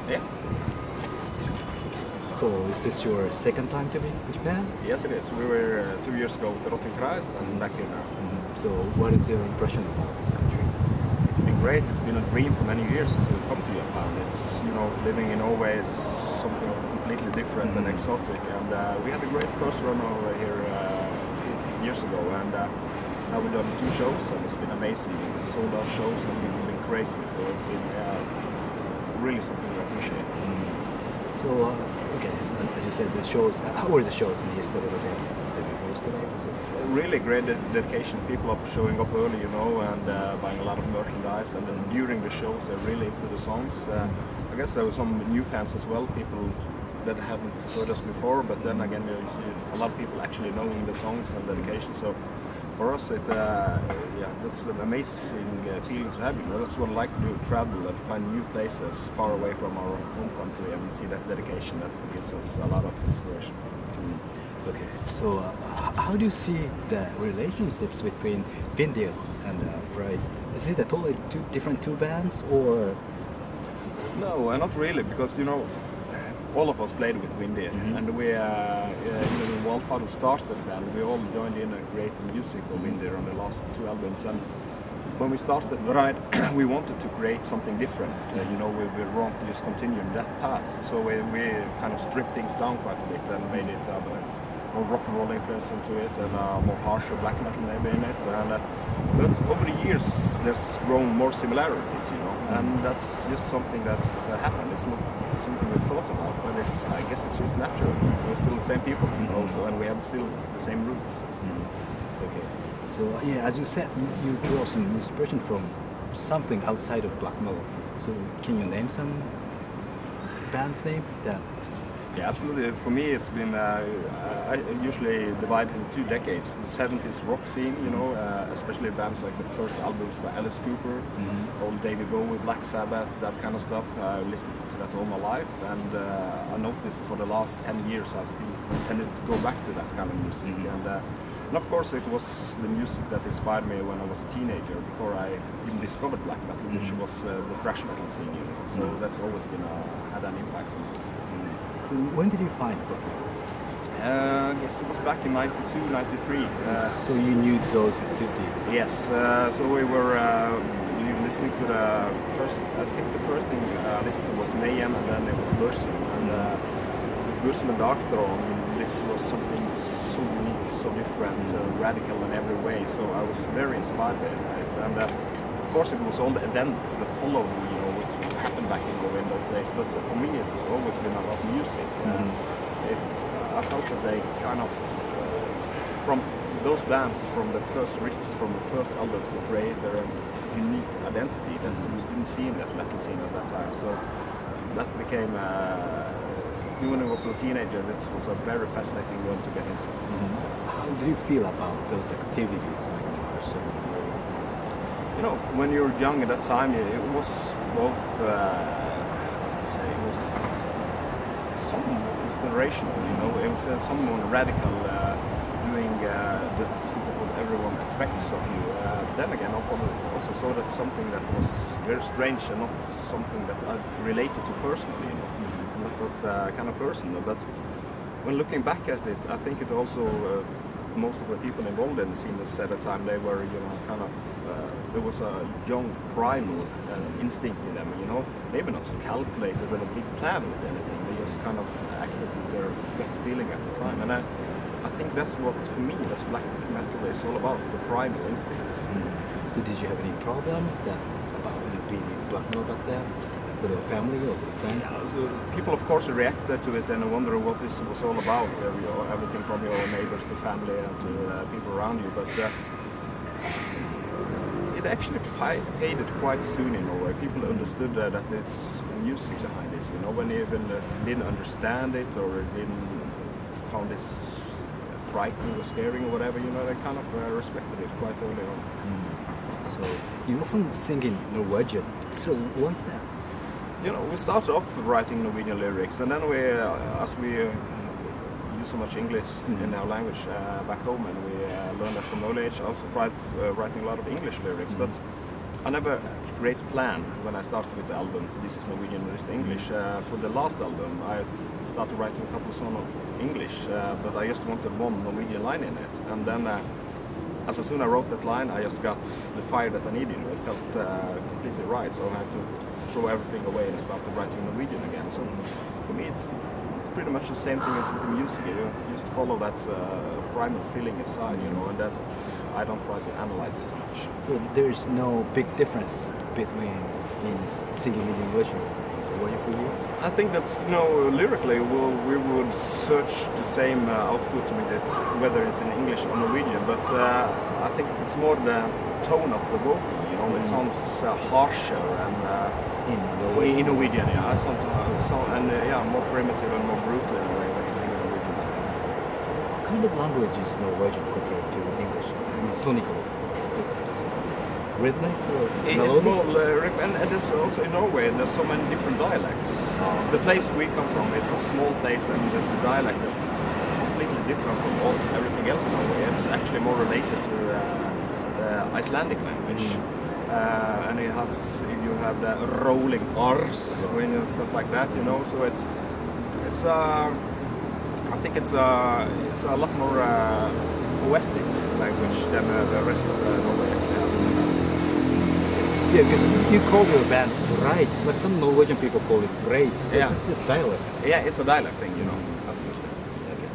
Yeah. So is this your second time to be in Japan? Yes, it is. We were 2 years ago with the Rotting Christ and back here now. So what is your impression about this country? It's been great. It's been a dream for many years to come to Japan. It's, you know, living in Norway is something completely different and exotic. And we had a great first run over here 2 years ago. And now we've done 2 shows and it's been amazing. Sold out shows and it's been crazy. So it's been really something to appreciate. So, okay, so as you said, the shows, how were the shows in yesterday or the day before yesterday? Really great dedication. People are showing up early, you know, and buying a lot of merchandise. And then during the shows, they're really into the songs. I guess there were some new fans as well, people that haven't heard us before. But then again, a lot of people actually knowing the songs and dedication. So for us, that's an amazing feeling to have. You know, that's what I like to do: travel and find new places far away from our home country, and see that dedication that gives us a lot of inspiration. Okay, so how do you see the relationships between Vindir and Vreid? Is it a totally different two bands, or? No, not really, because you know, all of us played with Vindir, and we, even Hváll who started the band, we all joined in and created music for Vindir on the last 2 albums. And when we started Vreid, we wanted to create something different. You know, we were to just continue in that path. So we kind of stripped things down quite a bit and made it more rock and roll influence into it, and more harsher black metal maybe in it. And but over the years, there's grown more similarities, you know, and that's just something that's happened. It's not something we've thought about, but I guess it's just natural. We're still the same people also, and we have still the same roots. Okay. So yeah, as you said, you draw some inspiration from something outside of black metal. So can you name some band's name that? Yeah, absolutely. For me, it's been, I usually divide into 2 decades. The 70s rock scene, you know, especially bands like the first albums by Alice Cooper, old David Bowie, Black Sabbath, that kind of stuff. I listened to that all my life, and I noticed for the last 10 years I've been tended to go back to that kind of music. And of course it was the music that inspired me when I was a teenager, before I even discovered black metal, which was the thrash metal scene, you know. So that's always been had an impact on us. When did you find black metal? I guess it was back in 92, 93. So you knew those activities? Yes, so we were listening to the first, I think the first thing I listened to was Mayhem, and then it was Bursum. And Bursum and Darkthrone, this was something so unique, so different, radical in every way, so I was very inspired by it. And of course it was all the events that followed, you know, what happened back in those days, but for me it has always been about music. I felt that they kind of, from those bands, from the first riffs, from the first albums, they create their unique identity that we didn't see in that metal scene at that time. So that became, when I was a teenager, this was a very fascinating world to get into. How do you feel about those activities, like you know, when you were young at that time, it was both, it was some inspirational, you know, it was someone radical, doing the opposite of what everyone expects of you. Then again, I also saw that something that was very strange and not something that I related to personally, you know, not that kind of person. But when looking back at it, I think it also, most of the people involved in the scene at the time, they were, you know, kind of, there was a young primal instinct in them, you know, maybe not so calculated with a big plan with anything. They just kind of acted with their gut feeling at the time. And I think that's what, for me, that's black metal is all about, the primal instincts. Did you have any problem about being black metal back then? With your family or with friends? Yeah, so people of course reacted to it and wonder what this was all about. You know, everything from your neighbors to family and to people around you. But it actually faded quite soon in Norway. People understood that it's music behind this. You know, when they even didn't understand it or didn't found this frightening or scaring or whatever, you know, they kind of respected it quite early on. So you often sing in Norwegian. So what's that? You know, we started off writing Norwegian lyrics, and then we, as we use so much English in our language back home, and we learned that from knowledge, I also tried writing a lot of English lyrics, but I never great plan when I started with the album. This is Norwegian, this is English. For the last album, I started writing a couple of songs in English, but I just wanted one Norwegian line in it. And then, as soon as I wrote that line, I just got the fire that I needed. It felt completely right, so I had to throw everything away and start writing Norwegian again. So for me, it's pretty much the same thing as with the music. You just follow that primal feeling inside, you know, and that I don't try to analyze it too much. So there is no big difference between singing in English or Norwegian for you? I think that, you know, lyrically we would search the same output with it, whether it's in English or Norwegian, but I think it's more the tone of the vocal, you know, it sounds harsher and in Norwegian, yeah, it sounds more primitive and more brutal in a way when you sing in Norwegian. What kind of language is Norwegian compared to English? I mean, sonically. Is it rhythmic or it's more and there's also in Norway there's so many different dialects. The place we come from is a small place and there's a dialect that's completely different from everything else in Norway. It's actually more related to the Icelandic language. And it has, you have the rolling R's and stuff like that, you know. So it's I think it's a lot more poetic language than the rest of Norway has. Yeah, because you call your band Vreid, but some Norwegian people call it Vreid. So yeah. It's just a dialect. Yeah, it's a dialect thing, you know. Absolutely. Okay.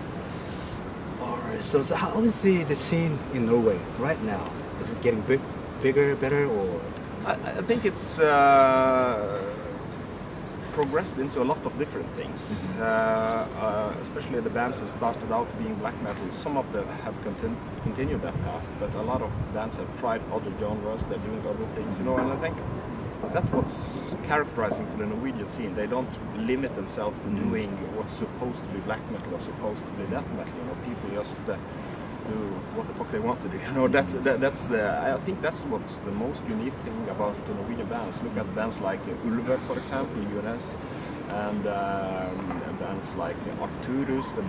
Alright, so how is the scene in Norway right now? Is it getting bigger, better, or? I think it's progressed into a lot of different things. Especially the bands that started out being black metal, some of them have continued that path, but a lot of bands have tried other genres, they're doing other things, you know, and I think that's what's characterizing for the Norwegian scene. They don't limit themselves to doing what's supposed to be black metal or supposed to be death metal, you know, people just do what the fuck they want to do, you know, that's the, I think that's what's the most unique thing about the Norwegian bands. Look at bands like Ulver, for example, UNS, and bands like Arcturus that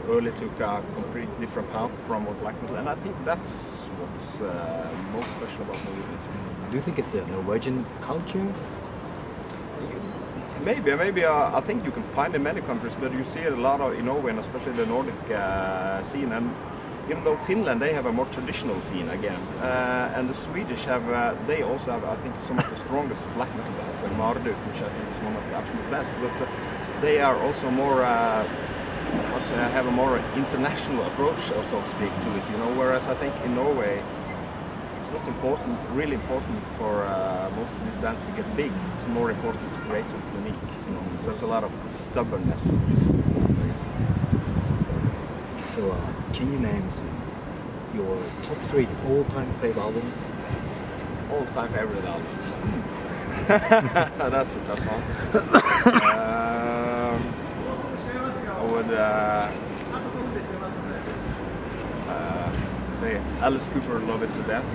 early took a complete different path from what black metal, and I think that's what's most special about Norwegian. Do you think it's a Norwegian culture? Maybe. I think you can find in many countries, but you see it a lot of in Norway, and especially the Nordic scene. And even though Finland, they have a more traditional scene again, and the Swedish have, they also have, I think, some of the strongest black metal bands, like Marduk, which I think is one of the absolute best. But they are also more, have a more international approach, so to speak, to it. You know, whereas I think in Norway, it's not really important for most of these bands to get big. It's more important to create something unique. You know? So there's a lot of stubbornness using these things. So, can you name your top 3 all-time favorite albums? All-time favorite albums? That's a tough one. I would say Alice Cooper, Love It to Death,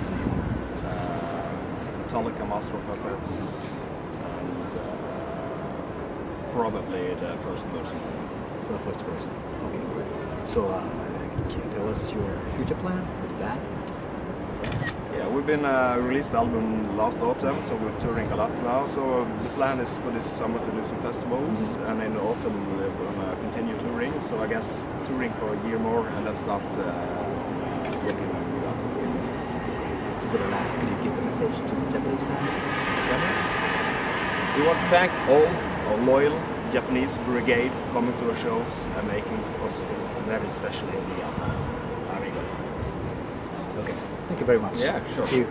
Metallica, Master of Puppets, and probably the first person. The first person. Okay, great. So, can you tell us your future plan for the band? Yeah, we've been released the album last autumn, so we're touring a lot now. So the plan is for this summer to do some festivals, and in the autumn we're going to continue touring. So I guess touring for a year more, and then start working on the album. So for the last, could you give a message to the Japanese fans? We want to thank all our loyal Japanese brigade coming to our shows and making us feel very special here in Japan. Okay, thank you very much. Yeah, sure. Thank you.